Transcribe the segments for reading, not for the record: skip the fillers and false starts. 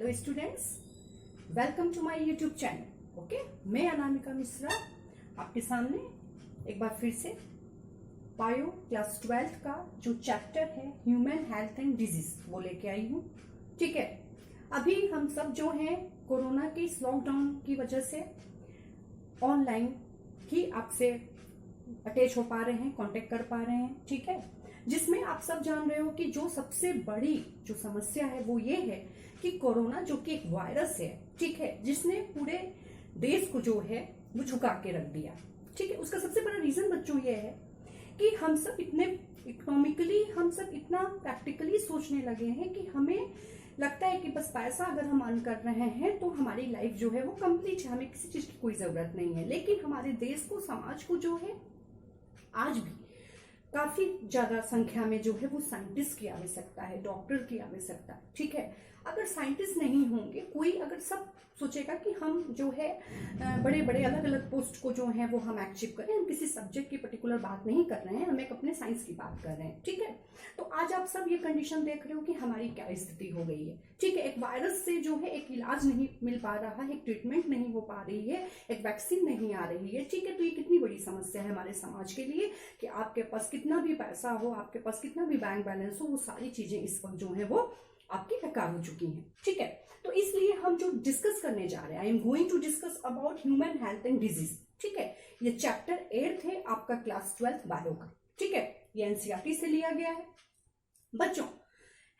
Hello students, welcome to my YouTube channel. Okay, मैं अनामिका मिश्रा आपके सामने एक बार फिर से बायो क्लास 12 का जो चैप्टर है ह्यूमन हेल्थ एंड डिजीज वो लेके आई हूँ। ठीक है, अभी हम सब जो हैं कोरोना के इस लॉकडाउन की वजह से ऑनलाइन ही आपसे अटैच हो पा रहे हैं, कांटेक्ट कर पा रहे हैं। ठीक है, जिसमें आप सब जान रहे हो कि जो सबसे बड़ी जो समस्या है वो ये है कि कोरोना जो कि एक वायरस है, ठीक है, जिसने पूरे देश को जो है वो झुका के रख दिया। ठीक है, उसका सबसे बड़ा रीजन बच्चों ये है कि हम सब इतने इकोनॉमिकली, हम सब इतना प्रैक्टिकली सोचने लगे हैं कि हमें लगता है कि बस पैसा अगर हम अर्न कर रहे हैं तो हमारी लाइफ जो है वो कंप्लीट है, हमें किसी चीज की कोई जरूरत नहीं है। लेकिन हमारे देश को, समाज को जो है आज भी काफी ज्यादा संख्या में जो है वो साइंटिस्ट की आवश्यकता है, डॉक्टर की आवश्यकता है। ठीक है, अगर साइंटिस्ट नहीं होंगे, कोई अगर सब सोचेगा कि हम जो है बड़े बड़े अलग अलग पोस्ट को जो है वो हम अचीव करें, हम किसी सब्जेक्ट की पर्टिकुलर बात नहीं कर रहे हैं, हम एक अपने साइंस की बात कर रहे हैं। ठीक है, तो आज आप सब ये कंडीशन देख रहे हो कि हमारी क्या स्थिति हो गई है। ठीक है, एक वायरस से जो है एक इलाज नहीं मिल पा रहा है, एक ट्रीटमेंट नहीं हो पा रही है, एक वैक्सीन नहीं आ रही है। ठीक है, तो ये कितनी बड़ी समस्या है हमारे समाज के लिए कि आपके पास कितना भी पैसा हो, आपके पास कितना भी बैंक बैलेंस हो, वो सारी चीजें इस वक्त जो है वो आपकी बेकार हो चुकी हैं। ठीक है, तो इसलिए हम जो डिस्कस करने जा रहे हैं, I am going to discuss about human health and disease. ठीक है, ये चैप्टर 8 है आपका क्लास 12 बायो का। ठीक है, ये एनसीईआरटी से लिया गया है। बच्चों,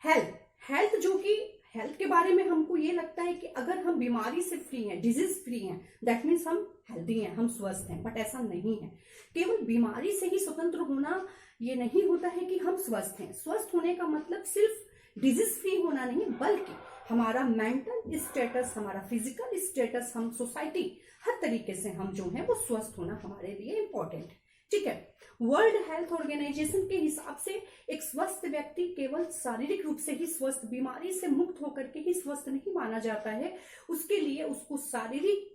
हेल्थ जो कि हेल्थ के बारे में हमको ये लगता है कि अगर हम बीमारी से फ्री हैं, डिजीज फ्री हैं, दैट मीन्स हम हेल्दी हैं, हम स्वस्थ हैं। बट ऐसा नहीं है। केवल बीमारी से ही स्वतंत्र होना ये नहीं होता है कि हम स्वस्थ हैं। स्वस्थ होने का मतलब सिर्फ डिजीज फ्री होना नहीं, बल्कि हमारा मेंटल स्टेटस, हमारा फिजिकल स्टेटस, हम सोसाइटी, हर तरीके से हम जो है वो स्वस्थ होना हमारे लिए इंपॉर्टेंट है। ठीक है, वर्ल्ड हेल्थ ऑर्गेनाइजेशन के हिसाब से एक स्वस्थ व्यक्ति केवल शारीरिक रूप से ही स्वस्थ, बीमारी से मुक्त होकर के ही स्वस्थ नहीं माना जाता है। उसके लिए उसको शारीरिक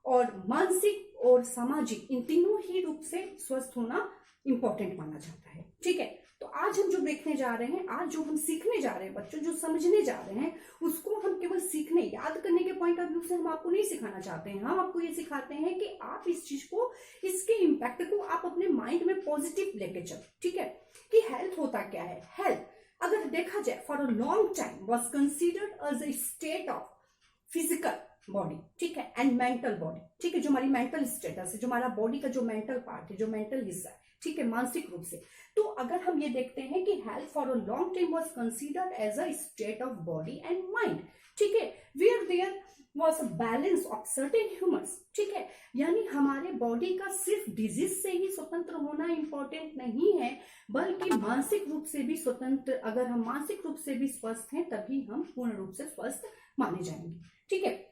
और मानसिक और सामाजिक, इन तीनों ही रूप से स्वस्थ होना इंपॉर्टेंट माना जाता है। ठीक है, तो आज हम जो देखने जा रहे हैं, आज जो हम सीखने जा रहे हैं बच्चों, जो समझने जा रहे हैं, उसको हम केवल सीखने, याद करने के पॉइंट ऑफ व्यू से हम आपको नहीं सिखाना चाहते हैं। हम आपको ये सिखाते हैं कि आप इस चीज को, इसके इम्पैक्ट को आप अपने माइंड में पॉजिटिव लेके चलो। ठीक है, कि हेल्थ होता क्या है। हेल्थ अगर देखा जाए for a long time was considered as a state of physical body, ठीक है, एंड मेंटल बॉडी। ठीक है, जो हमारी मेंटल स्टेटस है, जो हमारा बॉडी का जो मेंटल पार्ट है, जो मेंटल हिस्सा है, ठीक है, मानसिक रूप से। तो अगर हम ये देखते हैं कि health for a long time was considered as a state of body and mind. ठीक है, where there was a balance of certain humours. ठीक है, यानी हमारे बॉडी का सिर्फ डिजीज से ही स्वतंत्र होना इंपॉर्टेंट नहीं है, बल्कि मानसिक रूप से भी स्वतंत्र, अगर हम मानसिक रूप से भी स्वस्थ हैं तभी हम पूर्ण रूप से स्वस्थ माने जाएंगे। ठीक है,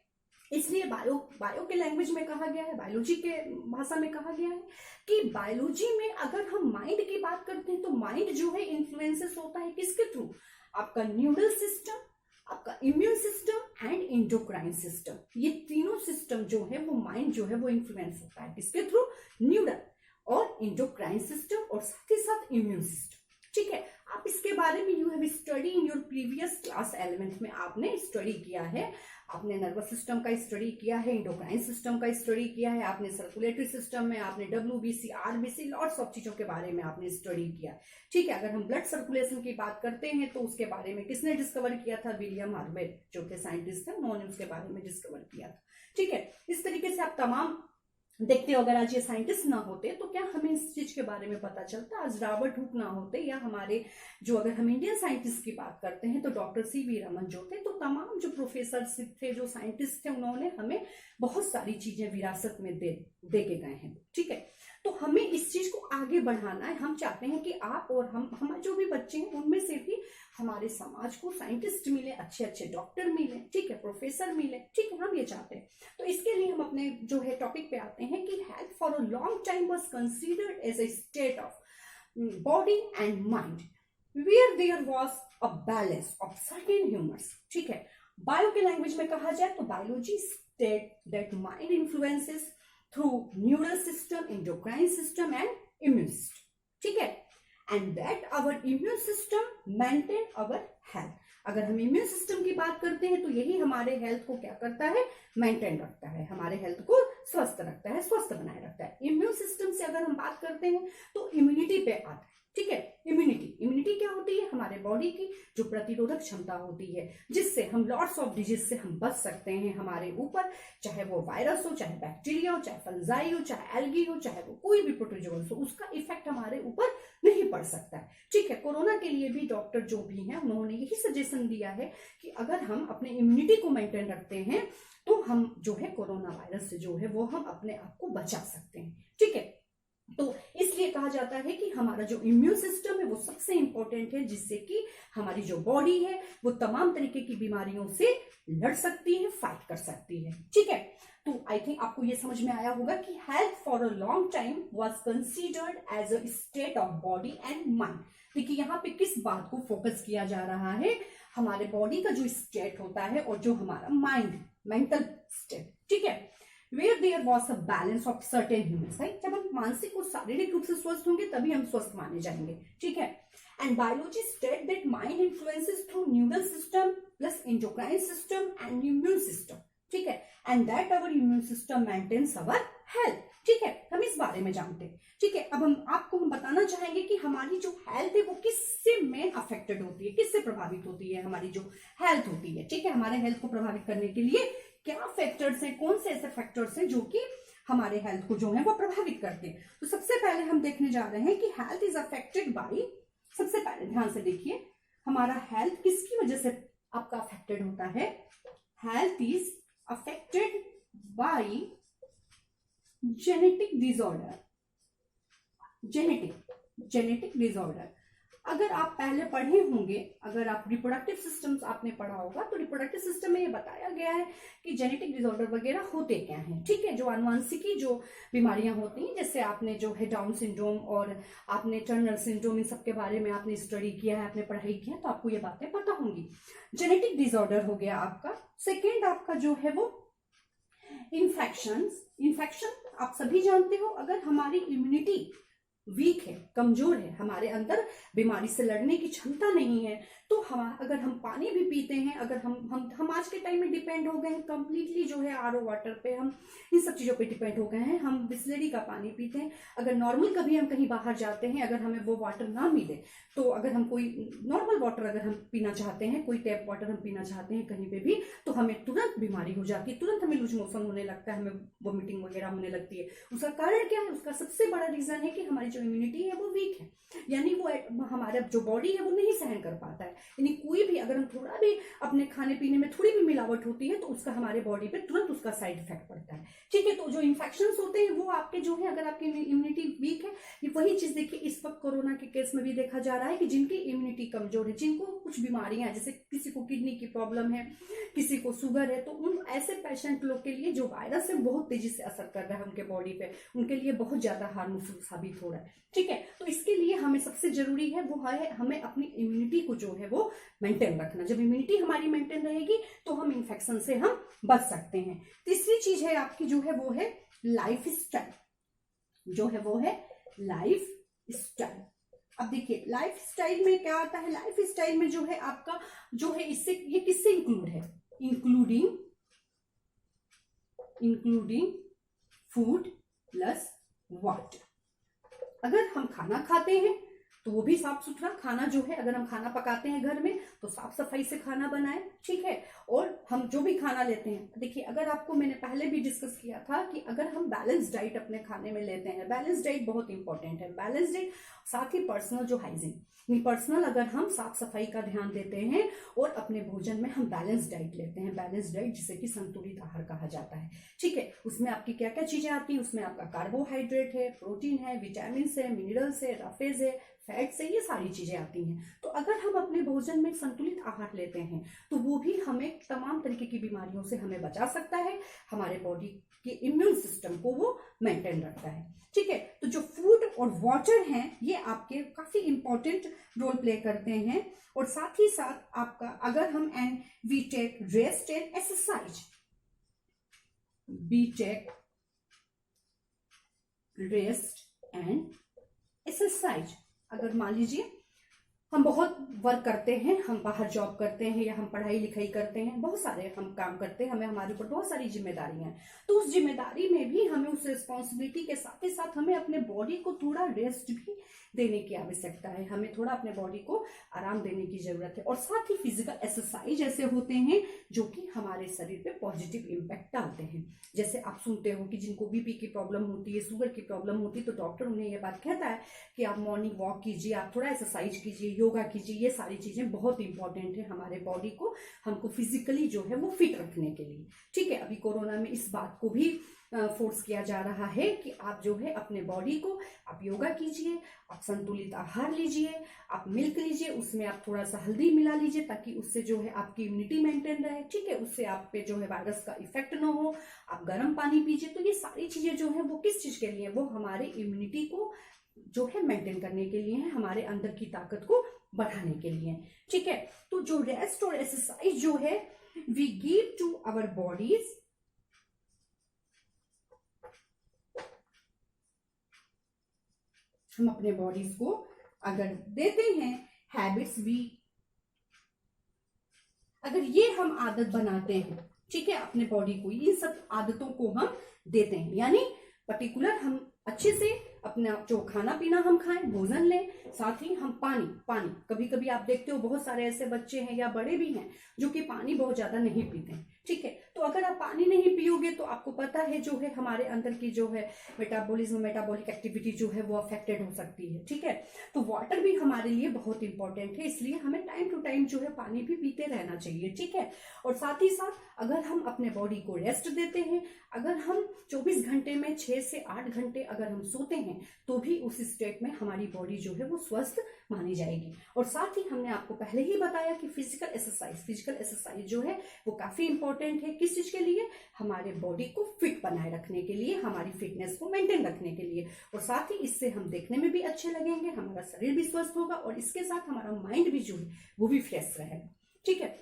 इसलिए बायो के लैंग्वेज में कहा गया है, बायोलॉजी के भाषा में कहा गया है कि बायोलॉजी में अगर हम माइंड की बात करते हैं तो माइंड जो है इन्फ्लुएंसेस होता है किसके थ्रू, आपका न्यूरल सिस्टम, आपका immune system and endocrine system. ये तीनों सिस्टम जो है वो माइंड जो है वो इन्फ्लुएंस होता है किसके थ्रू, न्यूरल और इंडोक्राइन सिस्टम और साथ ही साथ इम्यून सिस्टम। ठीक है, आप इसके बारे में you have study in your previous class 11th में आपने स्टडी किया है। आपने नर्वस सिस्टम का स्टडी किया है, इंडोक्राइन सिस्टम का स्टडी किया है, आपने सर्कुलेटरी सिस्टम में आपने WBC, RBC, लॉट्स ऑफ चीजों के बारे में आपने स्टडी किया। ठीक है, अगर हम ब्लड सर्कुलेशन की बात करते हैं तो उसके बारे में किसने डिस्कवर किया था, विलियम हार्वेल जो थे साइंटिस्ट थे, उन्होंने उसके बारे में डिस्कवर किया था। ठीक है, इस तरीके से आप तमाम देखते हो, अगर आज ये साइंटिस्ट ना होते तो क्या हमें इस चीज के बारे में पता चलता, आज रॉबर्ट हुक ना होते, या हमारे जो, अगर हम इंडियन साइंटिस्ट की बात करते हैं तो डॉक्टर CV रमन जो थे, तो तमाम जो प्रोफेसर थे, जो साइंटिस्ट थे, उन्होंने हमें बहुत सारी चीजें विरासत में दे के गए हैं। ठीक है, तो हमें इस चीज को आगे बढ़ाना है। हम चाहते हैं कि आप और हम, हमारे जो भी बच्चे हैं उनमें से भी हमारे समाज को साइंटिस्ट मिले, अच्छे अच्छे डॉक्टर मिले, ठीक है, प्रोफेसर मिले। ठीक है, हम ये चाहते हैं। तो इसके लिए हम अपने जो है टॉपिक पे आते हैं कि health for a long time was considered as a state of body and mind where there was a balance of certain humours. ठीक है, बायो के लैंग्वेज में कहा जाए तो biology state that mind influences through neural system, endocrine system and immune system. ठीक है, and that our immune system maintain our health। अगर हम इम्यून सिस्टम की बात करते हैं तो यही हमारे हेल्थ को क्या करता है, मेंटेन रखता है, हमारे हेल्थ को स्वस्थ रखता है, स्वस्थ बनाए रखता है। इम्यून सिस्टम से अगर हम बात करते हैं तो इम्यूनिटी पे आता है, ठीक है। इम्यूनिटी क्या होती है, हमारे बॉडी की जो प्रतिरोधक क्षमता होती है, जिससे हम लॉट्स ऑफ डिजीज से हम बच सकते हैं हमारे ऊपर, चाहे वो वायरस हो, चाहे बैक्टीरिया हो, चाहे फंजाई हो, चाहे एल्गी हो, चाहे वो कोई भी प्रोटोजोअन्स हो, उसका इफेक्ट हमारे ऊपर नहीं पड़ सकता है, ठीक है। कोरोना के लिए भी डॉक्टर जो भी हैं उन्होंने यही सजेशन दिया है कि अगर हम अपने इम्यूनिटी को मेंटेन रखते हैं तो हम जो है कोरोना वायरस से जो है वो हम अपने आप को बचा सकते हैं, ठीक है। तो इसलिए कहा जाता है कि हमारा जो इम्यून सिस्टम है वो सबसे इंपॉर्टेंट है, जिससे कि हमारी जो बॉडी है वो तमाम तरीके की बीमारियों से लड़ सकती है, फाइट कर सकती है, ठीक है। तो आई थिंक आपको ये समझ में आया होगा कि health for a long time was considered as a state of body and mind. देखिए यहाँ पे किस बात को फोकस किया जा रहा है, हमारे बॉडी का जो स्टेट होता है और जो हमारा माइंड, मेंटल स्टेट, ठीक है, where there was a balance of certain humans, right? जब हम मानसिक और शारीरिक रूप से स्वस्थ होंगे तभी हम स्वस्थ माने जाएंगे, ठीक है। And biology state that mind influences through neural system plus endocrine system and immune system, ठीक है, and that our immune system maintains our health, ठीक है। हम इस बारे में जानते हैं, ठीक है। अब हम बताना चाहेंगे कि हमारी जो हेल्थ है वो किससे मेन अफेक्टेड होती है, किससे प्रभावित होती है, हमारी जो हेल्थ होती है, ठीक है। हमारे हेल्थ को प्रभावित करने के लिए क्या फैक्टर्स हैं, कौन से ऐसे फैक्टर्स हैं जो कि हमारे हेल्थ को जो है वो प्रभावित करते हैं। तो सबसे पहले हम देखने जा रहे हैं कि हेल्थ इज अफेक्टेड बाय, सबसे पहले ध्यान से देखिए हमारा हेल्थ किसकी वजह से आपका अफेक्टेड होता है। Health is affected by genetic disorder, genetic disorder. अगर आप पहले पढ़े होंगे, अगर आप रिप्रोडक्टिव सिस्टम्स आपने पढ़ा होगा तो रिप्रोडक्टिव सिस्टम में ये बताया गया है कि जेनेटिक डिसऑर्डर वगैरह होते क्या हैं, ठीक है। जो आनुवंशिकी जो बीमारियां होती हैं, जैसे आपने जो है डाउन सिंड्रोम और आपने टर्नर सिंड्रोम, इन सब के बारे में आपने स्टडी किया है, आपने पढ़ाई किया है, तो आपको ये बातें पता होंगी। जेनेटिक डिसऑर्डर हो गया आपका। सेकेंड आपका जो है वो इन्फेक्शन आप सभी जानते हो, अगर हमारी इम्यूनिटी वीक है, कमजोर है, हमारे अंदर बीमारी से लड़ने की क्षमता नहीं है, तो अगर हम पानी भी पीते हैं, अगर हम आज के टाइम में डिपेंड हो गए हैं कंप्लीटली जो है आरओ वाटर पे, हम इन सब चीजों पे डिपेंड हो गए हैं, हम बिस्लेरी का पानी पीते हैं। अगर नॉर्मल कभी हम कहीं बाहर जाते हैं, अगर हमें वो वाटर ना मिले, तो अगर हम कोई नॉर्मल वाटर अगर हम पीना चाहते हैं, कोई टैप वाटर हम पीना चाहते हैं कहीं पे भी, तो हमें तुरंत बीमारी हो जाती है, तुरंत हमें लूज मोशन होने लगता है, हमें वोमिटिंग वगैरह होने लगती है। उसका कारण क्या है? उसका सबसे बड़ा रीजन है कि हमारी जो इम्यूनिटी है वो वीक है, यानी वो हमारा जो बॉडी है वो नहीं सहन कर पाता है। यानी कोई भी अगर हम थोड़ा भी अपने खाने पीने में थोड़ी भी मिलावट होती है तो उसका हमारे बॉडी पे तुरंत उसका साइड इफेक्ट पड़ता है, ठीक है। तो जो इन्फेक्शंस होते हैं वो आपके जो है, अगर आपकी इम्यूनिटी वीक है, ये वही चीज देखिए इस वक्त कोरोना के केस में भी देखा जा रहा है कि जिनकी इम्यूनिटी कमजोर है, जिनको कुछ बीमारियां, जैसे किसी को किडनी की प्रॉब्लम है, किसी को शुगर है, तो उन ऐसे पेशेंट लोग के लिए जो वायरस है बहुत तेजी से असर कर रहा है उनके बॉडी पे, उनके लिए बहुत ज्यादा हार्मफुल साबित हो रहा है, ठीक है। तो इसके लिए हमें सबसे जरूरी है वो है हमें अपनी इम्यूनिटी को जो है वो मेंटेन रखना। जब इम्यूनिटी हमारी मेंटेन रहेगी तो हम इन्फेक्शन से हम बच सकते हैं। तीसरी चीज है आपकी जो है वो है लाइफ स्टाइल, जो है वो है लाइफ स्टाइल। अब देखिए लाइफ स्टाइल में क्या आता है, लाइफ स्टाइल में जो है आपका जो है इससे ये किससे इंक्लूड है, इंक्लूडिंग फूड प्लस वाटर। अगर हम खाना खाते हैं तो वो भी साफ सुथरा खाना जो है, अगर हम खाना पकाते हैं घर में तो साफ सफाई से खाना बनाएं, ठीक है। और हम जो भी खाना लेते हैं, देखिए अगर आपको मैंने पहले भी डिस्कस किया था कि अगर हम बैलेंस डाइट अपने खाने में लेते हैं, बैलेंस डाइट बहुत इंपॉर्टेंट है, बैलेंस डाइट साथ ही पर्सनल जो हाइजीन, पर्सनल अगर हम साफ सफाई का ध्यान देते हैं और अपने भोजन में हम बैलेंस डाइट लेते हैं, बैलेंस डाइट जिसे कि संतुलित आहार कहा जाता है, ठीक है। उसमें आपकी क्या क्या चीजें आती हैं, उसमें आपका कार्बोहाइड्रेट है, प्रोटीन है, विटामिन है, मिनरल्स है, रफेज है, फैट से, ये सारी चीजें आती हैं। तो अगर हम अपने भोजन में संतुलित आहार लेते हैं तो वो भी हमें तमाम तरीके की बीमारियों से हमें बचा सकता है, हमारे बॉडी के इम्यून सिस्टम को वो मेंटेन रखता है, ठीक है। तो जो फूड और वाटर हैं ये आपके काफी इंपॉर्टेंट रोल प्ले करते हैं। और साथ ही साथ आपका अगर हम and we take rest and exercise, we take rest and exercise, अगर मान लीजिए हम बहुत वर्क करते हैं, हम बाहर जॉब करते हैं या हम पढ़ाई लिखाई करते हैं, बहुत सारे हम काम करते हैं, हमें हमारे ऊपर बहुत सारी जिम्मेदारियां हैं। तो उस जिम्मेदारी में भी हमें उस रिस्पॉन्सिबिलिटी के साथ ही साथ हमें अपने बॉडी को थोड़ा रेस्ट भी देने की आवश्यकता है, हमें थोड़ा अपने बॉडी को आराम देने की जरूरत है। और साथ ही फिजिकल एक्सरसाइज ऐसे होते हैं जो कि हमारे शरीर पे पॉजिटिव इम्पैक्ट डालते हैं। जैसे आप सुनते हो कि जिनको बीपी की प्रॉब्लम होती है, शुगर की प्रॉब्लम होती है, तो डॉक्टर उन्हें ये बात कहता है कि आप मॉर्निंग वॉक कीजिए, आप थोड़ा एक्सरसाइज कीजिए, योगा कीजिए। ये सारी चीजें बहुत इंपॉर्टेंट है हमारे बॉडी को, हमको फिजिकली जो है वो फिट रखने के लिए। ठीक है, अभी कोरोना में इस बात को भी फोर्स किया जा रहा है कि आप जो है अपने बॉडी को, आप योगा कीजिए, आप संतुलित आहार लीजिए, आप मिल्क लीजिए, उसमें आप थोड़ा सा हल्दी मिला लीजिए ताकि उससे जो है आपकी इम्यूनिटी मेंटेन रहे। ठीक है, उससे आप पे जो है वायरस का इफेक्ट ना हो। आप गर्म पानी पीजिए। तो ये सारी चीजें जो है वो किस चीज के लिए, वो हमारे इम्यूनिटी को जो है मेंटेन करने के लिए है, हमारे अंदर की ताकत को बढ़ाने के लिए। ठीक है, तो जो रेस्ट और एक्सरसाइज जो है we give to our bodies, हम अपने बॉडीज को अगर देते हैं हैबिट्स भी, अगर ये हम आदत बनाते हैं, ठीक है, अपने बॉडी को इन सब आदतों को हम देते हैं, यानी पर्टिकुलर हम अच्छे से अपना जो खाना पीना हम खाएं, भोजन लें, साथ ही हम पानी पानी कभी कभी आप देखते हो बहुत सारे ऐसे बच्चे हैं या बड़े भी हैं जो कि पानी बहुत ज्यादा नहीं पीते हैं। ठीक है, तो अगर आप पानी नहीं पियोगे तो आपको पता है जो है हमारे अंदर की जो है मेटाबॉलिज्म, मेटाबॉलिक एक्टिविटी जो है वो अफेक्टेड हो सकती है। ठीक है, तो वाटर भी हमारे लिए बहुत इंपॉर्टेंट है, इसलिए हमें टाइम टू टाइम जो है पानी भी पीते रहना चाहिए। ठीक है, और साथ ही साथ अगर हम अपने बॉडी को रेस्ट देते हैं, अगर हम 24 घंटे में 6 से 8 घंटे अगर हम सोते हैं तो भी उस स्टेट में हमारी बॉडी जो है वो स्वस्थ मानी जाएगी। और साथ ही हमने आपको पहले ही बताया कि फिजिकल एक्सरसाइज जो है वो काफी इंपॉर्टेंट है। किस चीज के लिए, हमारे बॉडी को फिट बनाए रखने के लिए, हमारी फिटनेस को मेंटेन रखने के लिए। और साथ ही इससे हम देखने में भी अच्छे लगेंगे, हमारा शरीर भी स्वस्थ होगा और इसके साथ हमारा माइंड भी जो है वो भी फ्रेश रहेगा। ठीक है,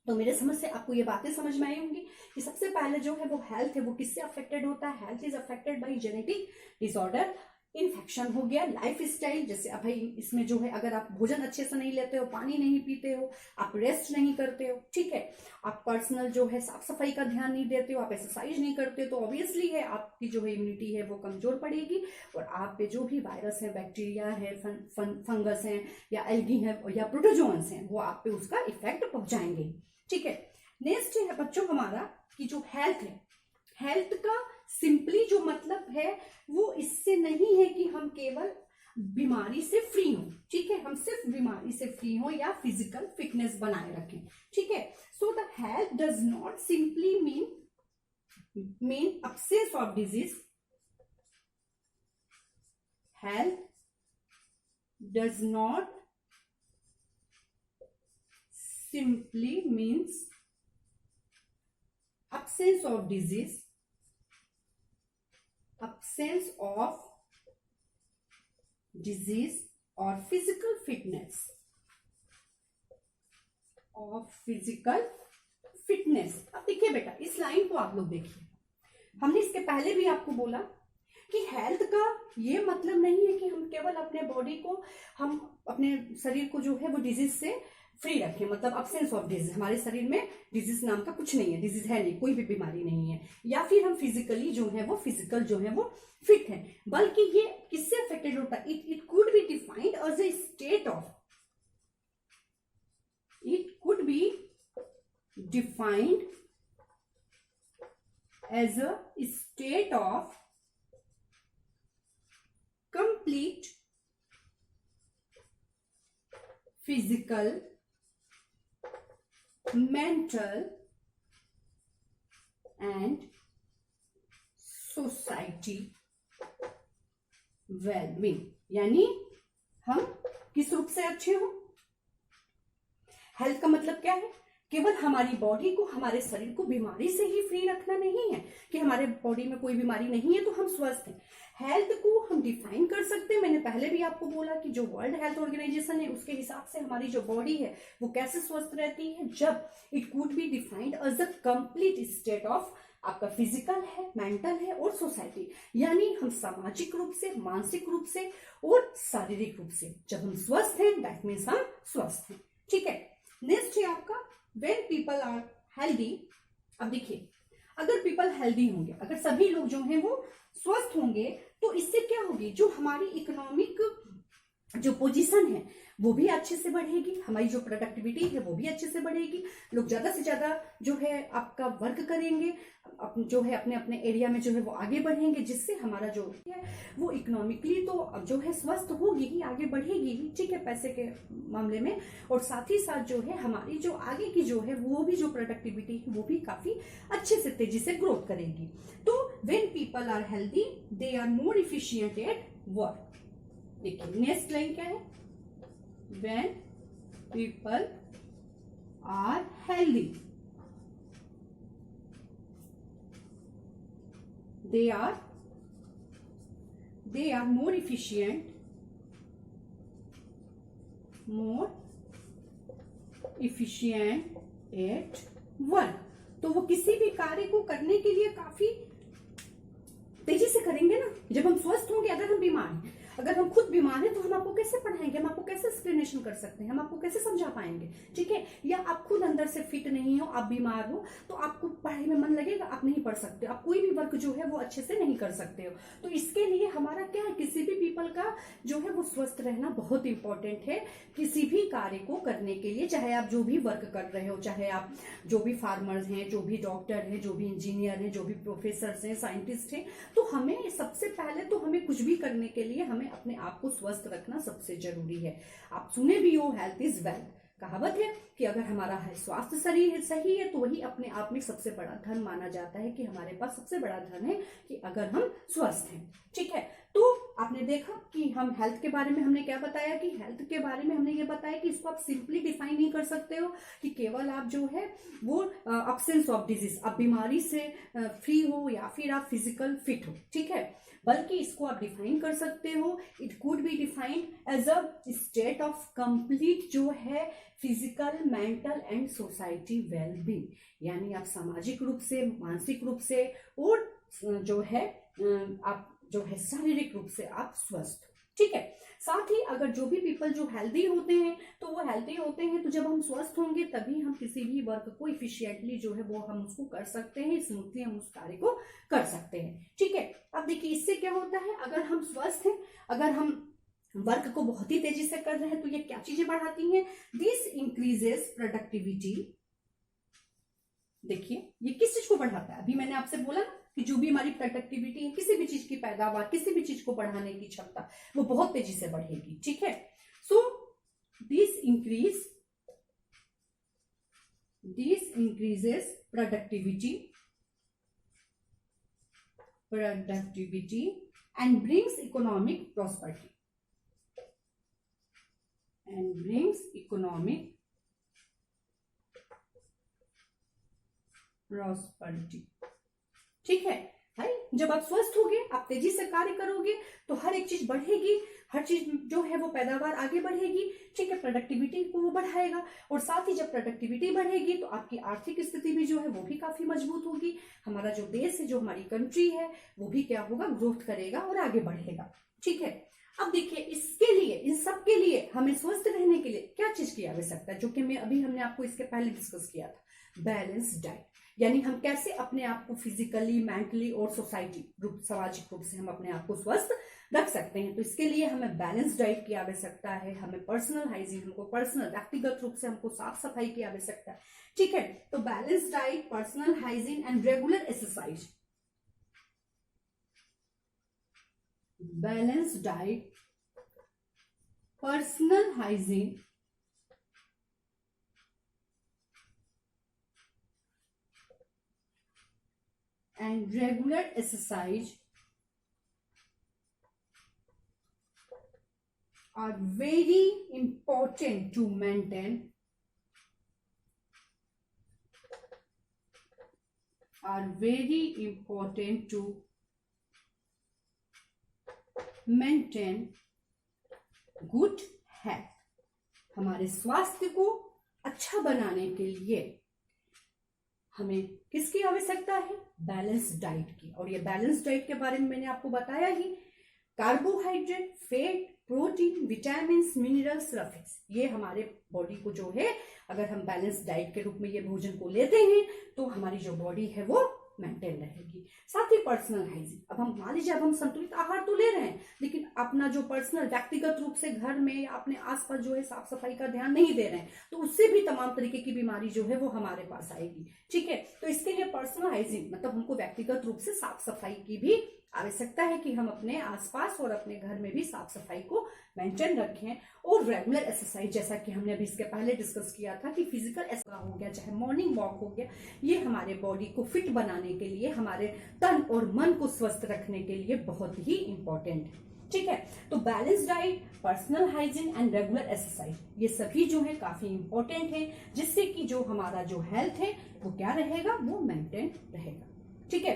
तो मेरे समझ से आपको ये बातें समझ में आई होंगी कि सबसे पहले जो है वो हेल्थ है वो किससे अफेक्टेड होता है। Health is affected by genetic disorder, infection हो गया, लाइफ स्टाइल, जैसे अब भाई इसमें जो है अगर आप भोजन अच्छे से नहीं लेते हो, पानी नहीं पीते हो, आप रेस्ट नहीं करते हो, ठीक है, आप पर्सनल जो है साफ सफाई का ध्यान नहीं देते हो, आप एक्सरसाइज नहीं करते हो, तो ऑब्वियसली है आपकी जो है इम्यूनिटी है वो कमजोर पड़ेगी और आप पे जो भी वायरस है, बैक्टीरिया है, फंगस है या एल्गी है या प्रोटोजोन्स हैं वो आप पे उसका इफेक्ट पहुंचाएंगे। ठीक है, नेक्स्ट है बच्चों हमारा कि जो हेल्थ है, हेल्थ का सिंपली जो मतलब है वो इससे नहीं है कि हम केवल बीमारी से फ्री हो। ठीक है, हम सिर्फ बीमारी से फ्री हो या फिजिकल फिटनेस बनाए रखें। ठीक है, so the health does not simply mean absence of disease, health does not simply means absence of disease, absence of disease or physical fitness, of physical fitness। अब देखिए बेटा, इस लाइन को आप लोग देखिए, हमने इसके पहले भी आपको बोला कि हेल्थ का ये मतलब नहीं है कि हम केवल अपने बॉडी को, हम अपने शरीर को जो है वो डिजीज से फ्री रखें, मतलब अब्सेंस ऑफ डिजीज, हमारे शरीर में डिजीज नाम का कुछ नहीं है, डिजीज है नहीं, कोई भी बीमारी नहीं है, या फिर हम फिजिकली जो है वो फिजिकल जो है वो फिट है, बल्कि ये किससे अफेक्टेड होता है, it could be defined as a state of, it could be defined as a state of complete physical, mental and society well-being, यानी हम किस रूप से अच्छे हो। हेल्थ का मतलब क्या है, केवल हमारी बॉडी को, हमारे शरीर को बीमारी से ही फ्री रखना नहीं है कि हमारे बॉडी में कोई बीमारी नहीं है तो हम स्वस्थ हैं। हेल्थ को हम डिफाइन कर सकते हैं, मैंने पहले भी आपको बोला कि जो वर्ल्ड हेल्थ ऑर्गेनाइजेशन है उसके हिसाब से हमारी जो बॉडी है वो कैसे स्वस्थ रहती है, जब it could be defined as a complete state of आपका फिजिकल है, मेंटल है और सोसाइटी, यानी हम सामाजिक रूप से, मानसिक रूप से और शारीरिक रूप से जब हम स्वस्थ हैं दैट मीन्स हम स्वस्थ हैं। ठीक है, नेक्स्ट है आपका व्हेन पीपल आर हेल्दी। अब देखिए, अगर पीपल हेल्दी होंगे, अगर सभी लोग जो हैं वो स्वस्थ होंगे, तो इससे क्या होगी, जो हमारी इकोनॉमिक जो पोजीशन है वो भी अच्छे से बढ़ेगी, हमारी जो प्रोडक्टिविटी है वो भी अच्छे से बढ़ेगी, लोग ज्यादा से ज्यादा जो है आपका वर्क करेंगे, जो है अपने अपने एरिया में जो है वो आगे बढ़ेंगे, जिससे हमारा जो है वो इकोनॉमिकली तो जो है स्वस्थ होगी ही, आगे बढ़ेगी ही। ठीक है, पैसे के मामले में, और साथ ही साथ जो है हमारी जो आगे की जो है वो भी जो प्रोडक्टिविटी है वो भी काफी अच्छे से तेजी से ग्रोथ करेगी। तो when people are healthy they are more efficient at work. देखिए नेक्स्ट लाइन क्या है, when people are healthy they are more efficient at work। तो वो किसी भी कार्य को करने के लिए काफी तेजी से करेंगे ना। जब हम स्वस्थ होंगे, अगर हम बीमार हैं, अगर हम खुद बीमार हैं, तो हम आपको कैसे पढ़ाएंगे, हम आपको कैसे एक्सप्लेनेशन कर सकते हैं, हम आपको कैसे समझा पाएंगे। ठीक है, या आप खुद अंदर से फिट नहीं हो, आप बीमार हो, तो आपको पढ़ाई में मन लगेगा, आप नहीं पढ़ सकते, आप कोई भी वर्क जो है वो अच्छे से नहीं कर सकते हो। तो इसके लिए हमारा क्या है, किसी भी पीपल का जो है वो स्वस्थ रहना बहुत इंपॉर्टेंट है किसी भी कार्य को करने के लिए। चाहे आप जो भी वर्क कर रहे हो, चाहे आप जो भी फार्मर्स हैं, जो भी डॉक्टर हैं, जो भी इंजीनियर हैं, जो भी प्रोफेसर हैं, साइंटिस्ट हैं, तो हमें सबसे पहले तो हमें कुछ भी करने के लिए हमें अपने आप को स्वस्थ रखना सबसे जरूरी है। आप सुने भी हो, हेल्थ इज वेल्थ, कहावत है कि अगर हमारा स्वास्थ्य शरीर सही है तो वही अपने आप में सबसे बड़ा धन माना जाता है, कि हमारे पास सबसे बड़ा धन है कि अगर हम स्वस्थ हैं। ठीक है, तो आपने देखा कि हम हेल्थ के बारे में हमने क्या बताया, कि हेल्थ के बारे में हमने ये बताया कि इसको आप सिंपली डिफाइन नहीं कर सकते हो कि केवल आप जो है वो अब्सेंस ऑफ डिजीज, आप बीमारी से फ्री हो या फिर आप फिजिकल फिट हो। ठीक है, बल्कि इसको आप डिफाइन कर सकते हो, it could be defined as a state of complete जो है physical, mental and society wellbeing, यानी आप सामाजिक रूप से, मानसिक रूप से और जो है आप जो है शारीरिक रूप से आप स्वस्थ। ठीक है, साथ ही अगर जो भी पीपल जो हेल्दी होते हैं, तो वो हेल्दी होते हैं, तो जब हम स्वस्थ होंगे तभी हम किसी भी वर्क को इफिशिएंटली जो है वो हम उसको कर सकते हैं, स्मूथली हम उस कार्य को कर सकते हैं। ठीक है, अब देखिए इससे क्या होता है, अगर हम स्वस्थ हैं, अगर हम वर्क को बहुत ही तेजी से कर रहे हैं, तो ये क्या चीजें बढ़ाती हैं, दिस इंक्रीजेस प्रोडक्टिविटी। देखिए ये किस चीज को बढ़ाता है, अभी मैंने आपसे बोला ना कि जो भी हमारी प्रोडक्टिविटी है, किसी भी चीज की पैदावार, किसी भी चीज को बढ़ाने की क्षमता, वो बहुत तेजी से बढ़ेगी। ठीक है, so this increases productivity and brings economic prosperity ठीक है भाई, जब आप स्वस्थ होगे, आप तेजी से कार्य करोगे, तो हर एक चीज बढ़ेगी, हर चीज जो है वो पैदावार आगे बढ़ेगी। ठीक है, प्रोडक्टिविटी को वो बढ़ाएगा, और साथ ही जब प्रोडक्टिविटी बढ़ेगी तो आपकी आर्थिक स्थिति भी जो है वो भी काफी मजबूत होगी। हमारा जो देश है, जो हमारी कंट्री है, वो भी क्या होगा, ग्रोथ करेगा और आगे बढ़ेगा। ठीक है, अब देखिए इसके लिए, इन सब के लिए हमें स्वस्थ रहने के लिए क्या चीज की आवश्यकता है, जो कि हमने आपको इसके पहले डिस्कस किया था, बैलेंस डाइट। यानी हम कैसे अपने आप को फिजिकली, मेंटली और सोसाइटी रूप, सामाजिक रूप से हम अपने आप को स्वस्थ रख सकते हैं। तो इसके लिए हमें बैलेंस डाइट की आवश्यकता है, हमें पर्सनल हाइजीन, हमको पर्सनल व्यक्तिगत रूप से हमको साफ सफाई की आवश्यकता है। ठीक है, तो balance diet, personal hygiene and regular exercise. Balance diet, personal hygiene and regular exercise are very important to maintain good health. हमारे स्वास्थ्य को अच्छा बनाने के लिए हमें किसकी आवश्यकता है? बैलेंस डाइट की। और ये बैलेंस डाइट के बारे में मैंने आपको बताया ही, carbohydrate, fat, protein, vitamin, minerals, रफेक्स, ये हमारे बॉडी को जो है, अगर हम बैलेंस डाइट के रूप में ये भोजन को लेते हैं तो हमारी जो बॉडी है वो मेंटेन रहेगी। साथ ही पर्सनल हाइजीन, अब हम मान लीजिए अब हम संतुलित आहार तो ले रहे हैं, लेकिन अपना जो पर्सनल व्यक्तिगत रूप से घर में या अपने आसपास जो है साफ सफाई का ध्यान नहीं दे रहे हैं, तो उससे भी तमाम तरीके की बीमारी जो है वो हमारे पास आएगी। ठीक है, तो इसके लिए पर्सनल हाइजीन मतलब हमको व्यक्तिगत रूप से साफ सफाई की भी आवश्यकता है कि हम अपने आसपास और अपने घर में भी साफ सफाई को मेंटेन रखें। और रेगुलर एक्सरसाइज, जैसा कि हमने अभी इसके पहले डिस्कस किया था कि फिजिकल एक्सरसाइज हो गया, चाहे मॉर्निंग वॉक हो गया, ये हमारे बॉडी को फिट बनाने के लिए, हमारे तन और मन को स्वस्थ रखने के लिए बहुत ही इंपॉर्टेंट है। ठीक है, तो balance diet, personal hygiene and regular exercise, ये सभी जो है काफी इंपॉर्टेंट है, जिससे कि जो हमारा जो हेल्थ है वो क्या रहेगा, वो मेंटेन रहेगा। ठीक है,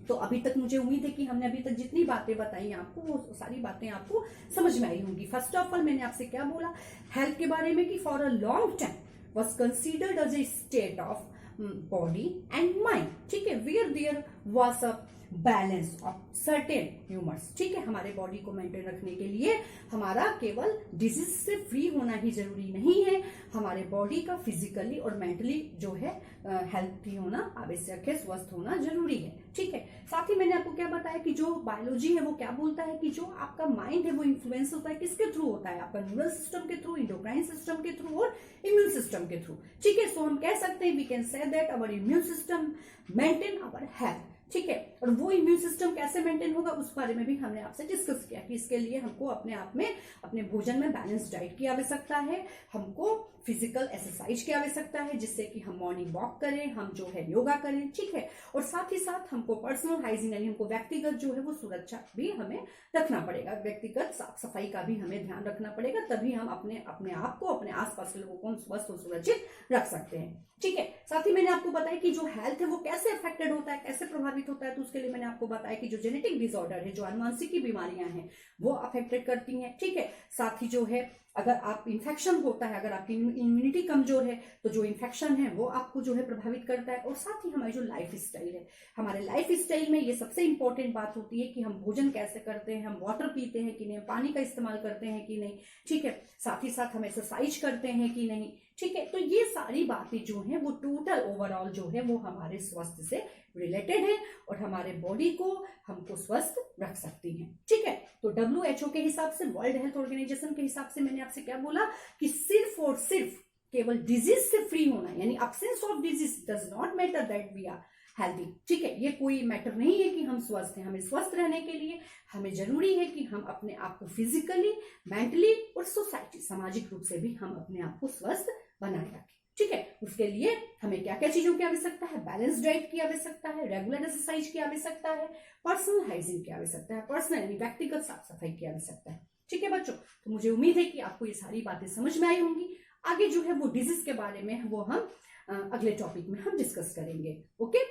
तो अभी तक मुझे उम्मीद है कि हमने अभी तक जितनी बातें बताई आपको वो सारी बातें आपको समझ में आई होंगी। फर्स्ट ऑफ ऑल मैंने आपसे क्या बोला हेल्थ के बारे में कि for a long time was considered as a state of body and mind. ठीक है, where there was a balance of certain humours. ठीक है, हमारे बॉडी को मेंटेन रखने के लिए हमारा केवल डिजीज से फ्री होना ही जरूरी नहीं है, हमारे बॉडी का फिजिकली और मेंटली जो है हेल्थी होना आवश्यक है, स्वस्थ होना जरूरी है। ठीक है, साथ ही मैंने आपको क्या बताया कि जो बायोलॉजी है वो क्या बोलता है कि जो आपका माइंड है वो इन्फ्लुएंस होता है किसके थ्रू होता है, आपका न्यूरल सिस्टम के थ्रू, इंडोक्राइन सिस्टम के थ्रू और इम्यून सिस्टम के थ्रू। ठीक है, सो हम कह सकते हैं we can say that our immune system maintain our health. ठीक है, और वो इम्यून सिस्टम कैसे मेंटेन होगा उस बारे में भी हमने आपसे डिस्कस किया कि इसके लिए हमको अपने आप में अपने भोजन में बैलेंस डाइट की आवश्यकता है, हमको फिजिकल एक्सरसाइज की आवश्यकता है जिससे कि हम मॉर्निंग वॉक करें, हम जो है योगा करें। ठीक है, और साथ ही साथ हमको पर्सनल हाइजीन यानी हमको व्यक्तिगत जो है वो सुरक्षा भी हमें रखना पड़ेगा, व्यक्तिगत साफ सफाई का भी हमें ध्यान रखना पड़ेगा, तभी हम अपने आप को, अपने आसपास के लोगों को हम स्वस्थ और सुरक्षित रख सकते हैं। ठीक है, साथ ही मैंने आपको बताया कि जो हेल्थ है वो कैसे अफेक्टेड होता है, कैसे प्रभावित होता है, तो उसके लिए मैंने आपको बताया कि जो जेनेटिक डिसऑर्डर है, जो अनुवांशिक की बीमारियां हैं वो अफेक्टेड करती हैं। ठीक है, साथ ही जो है अगर आप इन्फेक्शन होता है, अगर आपकी इम्यूनिटी कमजोर है तो जो इन्फेक्शन है वो आपको जो है प्रभावित करता है। और साथ ही हमारी जो लाइफ स्टाइल है, हमारे लाइफ स्टाइल में ये सबसे इंपॉर्टेंट बात होती है कि हम भोजन कैसे करते हैं, हम वाटर पीते हैं कि नहीं, पानी का इस्तेमाल करते हैं कि नहीं। ठीक है, साथ ही साथ हम एक्सरसाइज करते हैं कि नहीं। ठीक है, तो ये सारी बातें जो हैं वो टोटल ओवरऑल जो है वो हमारे स्वास्थ्य से रिलेटेड है और हमारे बॉडी को हमको स्वस्थ रख सकती हैं। ठीक है, तो WHO के हिसाब से, वर्ल्ड हेल्थ ऑर्गेनाइजेशन के हिसाब से मैंने आपसे क्या बोला कि सिर्फ और सिर्फ केवल डिजीज से फ्री होना यानी absence of disease does not matter that we are healthy. ठीक है, ये कोई मैटर नहीं है कि हम स्वस्थ हैं, हमें स्वस्थ रहने के लिए हमें जरूरी है कि हम अपने आप को फिजिकली, मेंटली और सोसाइटी, सामाजिक रूप से भी हम अपने आप को स्वस्थ बनाए रखें। ठीक है, उसके लिए हमें क्या क्या चीजों की आवश्यकता है, बैलेंस डाइट की आवश्यकता है, रेगुलर एक्सरसाइज की आवश्यकता है, पर्सनल हाइजीन की आवश्यकता है, पर्सनल यानी व्यक्तिगत साफ सफाई की आवश्यकता है। ठीक है बच्चों, तो मुझे उम्मीद है कि आपको ये सारी बातें समझ में आई होंगी। आगे जो है वो डिजीज के बारे में वो हम अगले टॉपिक में हम डिस्कस करेंगे। ओके।